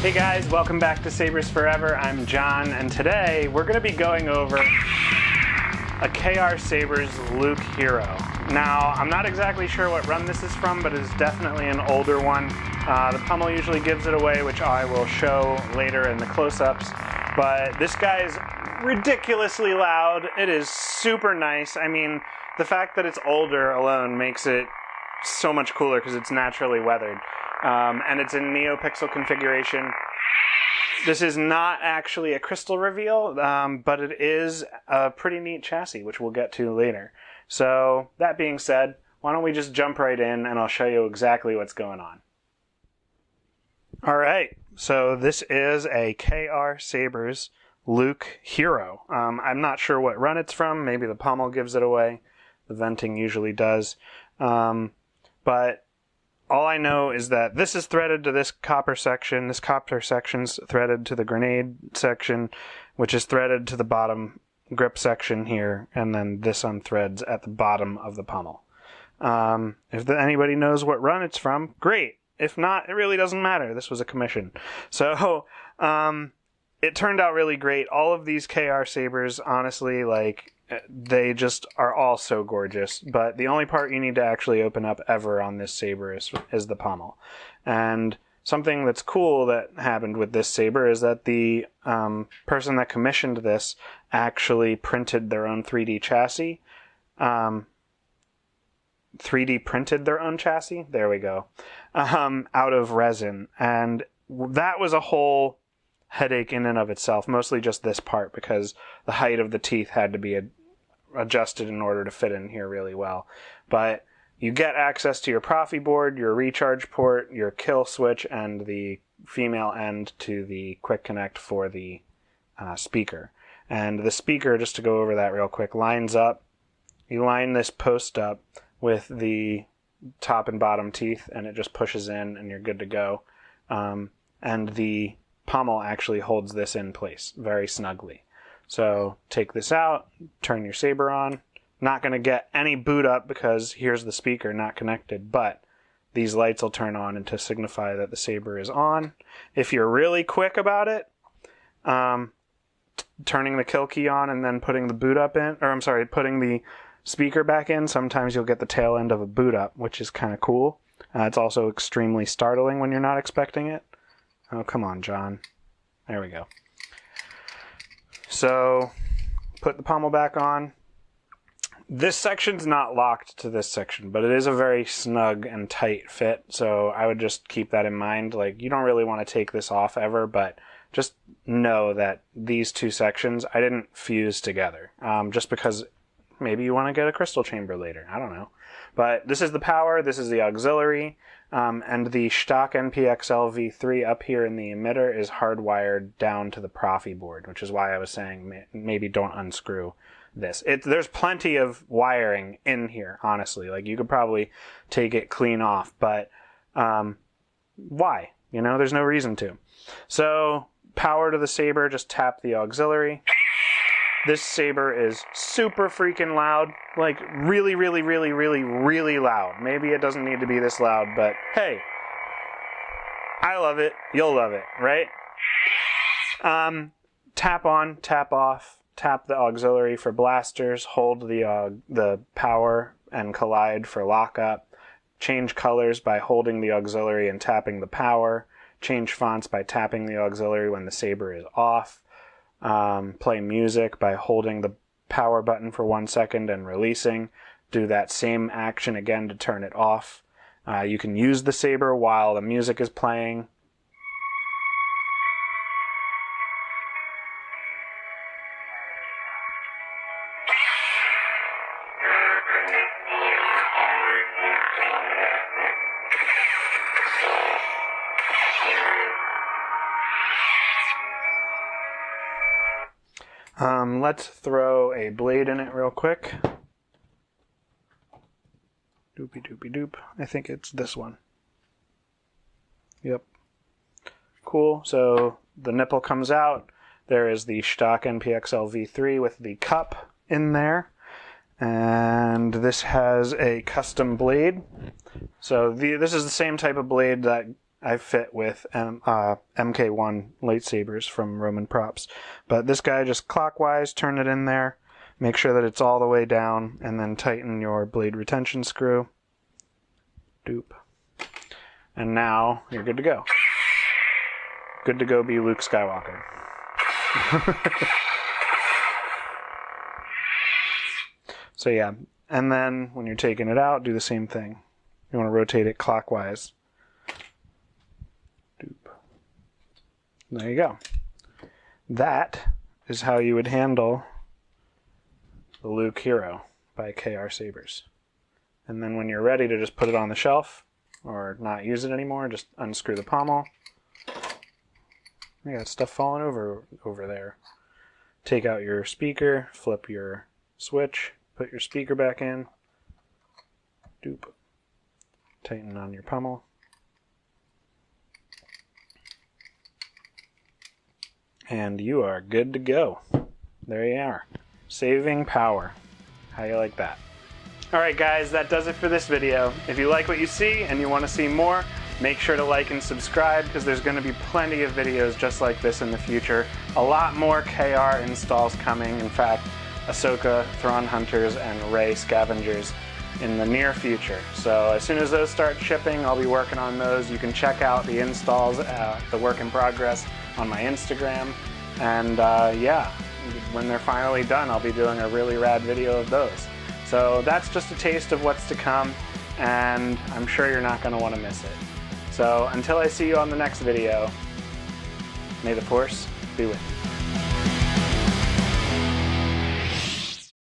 Hey guys, welcome back to Sabers Forever. I'm John, and today we're going to be going over a KR Sabers Luke Hero. Now, I'm not exactly sure what run this is from, but it's definitely an older one. The pummel usually gives it away, which I will show later in the close-ups. But this guy's ridiculously loud. It is super nice. I mean, the fact that it's older alone makes it so much cooler because it's naturally weathered. And it's in NeoPixel configuration. This is not actually a crystal reveal, but it is a pretty neat chassis, which we'll get to later. So, that being said, why don't we just jump right in and I'll show you exactly what's going on. Alright, so this is a KR Sabers Luke Hero. I'm not sure what run it's from. Maybe the pommel gives it away. The venting usually does. But all I know is that this is threaded to this copper section. This copper section's threaded to the grenade section, which is threaded to the bottom grip section here, and then this unthreads at the bottom of the pommel. If anybody knows what run it's from, great. If not, it really doesn't matter. This was a commission. So, it turned out really great. All of these KR Sabers, honestly, they just are all so gorgeous, but the only part you need to actually open up ever on this saber is the pommel. And something that's cool that happened with this saber is that the person that commissioned this actually printed their own 3D chassis. 3D printed their own chassis? There we go. Out of resin. And that was a whole headache in and of itself, mostly just this part, because the height of the teeth had to be adjusted in order to fit in here really well. But you get access to your Proffieboard, your recharge port, your kill switch, and the female end to the quick connect for the speaker. And the speaker, just to go over that real quick, lines up. You line this post up with the top and bottom teeth, and it just pushes in, and you're good to go. And the pommel actually holds this in place very snugly. So take this out, turn your saber on. Not going to get any boot up because here's the speaker not connected, but these lights will turn on and to signify that the saber is on. If you're really quick about it, turning the kill key on and then putting the boot up in, putting the speaker back in, sometimes you'll get the tail end of a boot up, which is kind of cool. It's also extremely startling when you're not expecting it. Oh, come on, John. There we go. So, put the pommel back on. This section's not locked to this section, but it is a very snug and tight fit, so I would just keep that in mind. You don't really want to take this off ever, but just know that these two sections, I didn't fuse together, just because maybe you want to get a crystal chamber later. I don't know. But this is the power, this is the auxiliary, and the stock NPXL V3 up here in the emitter is hardwired down to the Proffieboard, which is why I was saying maybe don't unscrew this. There's plenty of wiring in here, honestly. You could probably take it clean off, but why? There's no reason to. So, power to the saber, just tap the auxiliary. This saber is super freaking loud. Really, really, really, really, really loud. Maybe it doesn't need to be this loud, but hey, I love it. You'll love it, right? Tap on, tap off, tap the auxiliary for blasters, hold the power and collide for lockup, change colors by holding the auxiliary and tapping the power, change fonts by tapping the auxiliary when the saber is off, play music by holding the power button for 1 second and releasing. Do that same action again to turn it off. You can use the saber while the music is playing. Let's throw a blade in it real quick. Doopy doopy doop. I think it's this one. Yep. Cool. So the nipple comes out. There is the stock NPXL V3 with the cup in there. And this has a custom blade. So this is the same type of blade that I fit with MK1 lightsabers from Roman Props. But this guy, just clockwise, turn it in there, make sure that it's all the way down, and then tighten your blade retention screw. Doop. And now you're good to go. Good to go be Luke Skywalker. So yeah, and then when you're taking it out, do the same thing. You want to rotate it clockwise. Doop. There you go. That is how you would handle the Luke Hero by KR Sabers. And then when you're ready to just put it on the shelf, or not use it anymore, just unscrew the pommel. You got stuff falling over there. Take out your speaker, flip your switch, put your speaker back in. Doop. Tighten on your pommel. And you are good to go. There you are. Saving power. How you like that? Alright guys, that does it for this video. If you like what you see and you want to see more, make sure to like and subscribe because there's going to be plenty of videos just like this in the future. A lot more KR installs coming. In fact, Ahsoka, Thrawn Hunters, and Rey Scavengers in the near future. So as soon as those start shipping, I'll be working on those. You can check out the installs, the work in progress, on my Instagram. And yeah, when they're finally done, I'll be doing a really rad video of those. So that's just a taste of what's to come, and I'm sure you're not going to want to miss it. So until I see you on the next video, may the Force be with you.